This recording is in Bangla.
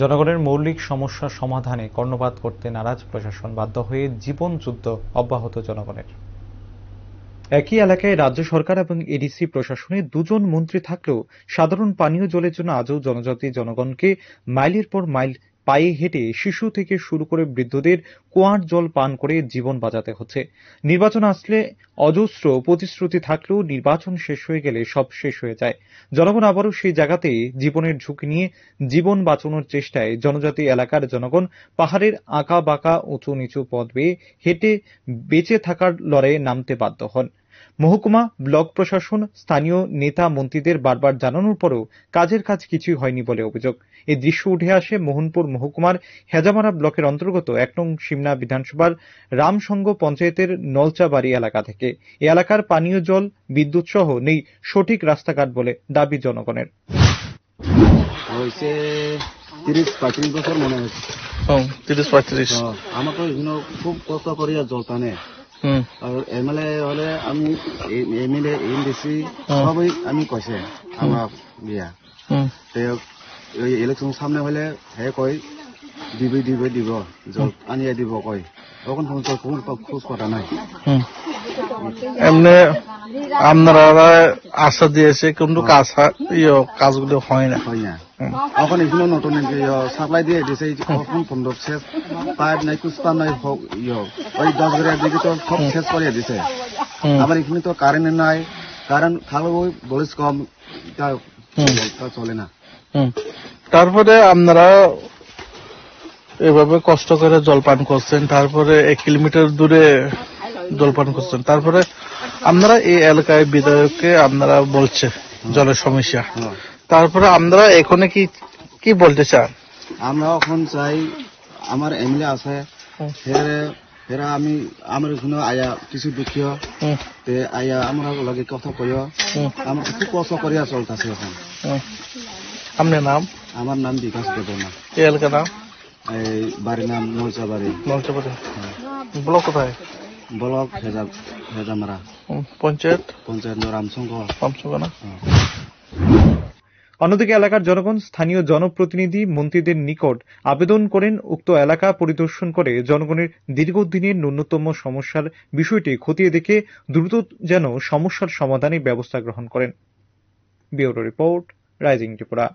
জনগণের মৌলিক সমস্যা সমাধানে কর্ণপাত করতে নারাজ প্রশাসন, বাধ্য হয়ে জীবন যুদ্ধ অব্যাহত জনগণের। একই এলাকায় রাজ্য সরকার এবং এডিসি প্রশাসনে দুজন মন্ত্রী থাকলেও সাধারণ পানীয় জলের জন্য আজও জনজাতি জনগণকে মাইলের পর মাইল পায়ে হেঁটে শিশু থেকে শুরু করে বৃদ্ধদের কুয়ার জল পান করে জীবন বাঁচাতে হচ্ছে। নির্বাচন আসলে অজস্র প্রতিশ্রুতি থাকলেও নির্বাচন শেষ হয়ে গেলে সব শেষ হয়ে যায়। জনগণ আবারও সেই জায়গাতেই জীবনের ঝুঁকি নিয়ে জীবন বাঁচানোর চেষ্টায় জনজাতি এলাকার জনগণ পাহাড়ের আঁকা বাঁকা উঁচু নিচু পথ বেয়ে হেঁটে বেঁচে থাকার লড়াইয়ে নামতে বাধ্য হন। মহকুমা, ব্লক প্রশাসন, স্থানীয় নেতা মন্ত্রীদের বারবার জানানোর পরেও কাজের কাজ কিছুই হয়নি বলে অভিযোগ। এই দৃশ্য উঠে আসে মোহনপুর মহকুমার হেজামারা ব্লকের অন্তর্গত ১ নং সিমনা বিধানসভার রামসংঘ পঞ্চায়েতের নলচাবাড়ি এলাকা থেকে। এই এলাকার পানীয় জল, বিদ্যুৎ সহ নেই সঠিক রাস্তাঘাট বলে দাবি জনগণের। ৩০-৩৫ বছর মনে হচ্ছে। ৩০-৩৫। আমাকে এগুলো খুব কষ্ট করিয়া জল টানে। আর এমএলএ হলে আমি এমএলএ এমডিসি সবই আমি কইছে আমার বিয়া ওই ইলেকশন সামনে হলে হে কই দিব জল আনিয়ে দিব কই, তখন কোন খোঁজ কথা নাই। এমনি আপনারা আশা দিয়েছে কিন্তু কাজগুলো হয় না। এখন এগুলো নতুন সাপ্লাই দিয়ে দিছে, কখন 15 শেষ পাইপ নাই কুস্তা নাই হোক ওই 10 ঘরের দিকে তো সব শেষ করিয়ে দিছে। আবার এখানে তো কারেন্ট নাই, কারেন্ট থাকলে ওই বলিস কম চলে না। তারপরে আপনারা এভাবে কষ্ট করে জলপান করছেন, তারপরে 1 কিলোমিটার দূরে জলপান করছেন, তারপরে আপনারা এই এলাকায় বিধায়ককে আপনারা বলছে জলের সমস্যা, তারপরে আপনারা এখানে কি বলতে চান? আমরা এখন চাই আমার এমএলএ আছে, হেরা আমি আমার এখানে আয়া কিছু দুঃখীয় আয়া আমরা লগে কথা কইও, আমরা খুব কষ্ট করিয়া চলতেছে এখন। আপনার নাম? আমার নাম বিকাশ দেবনা। এই এলাকার নাম? এই বাড়ির নাম নলচাবাড়ি। ব্লক কোথায়? ব্লক হেজামারা। পঞ্চায়েত রামসংঘ না? অন্যদিকে এলাকার জনগণ স্থানীয় জনপ্রতিনিধি মন্ত্রীদের নিকট আবেদন করেন উক্ত এলাকা পরিদর্শন করে জনগণের দীর্ঘদিনের ন্যূনতম সমস্যার বিষয়টি খতিয়ে দেখে দ্রুত যেন সমস্যার সমাধানে ব্যবস্থা গ্রহণ করেন। Bureau report, rising Tripura.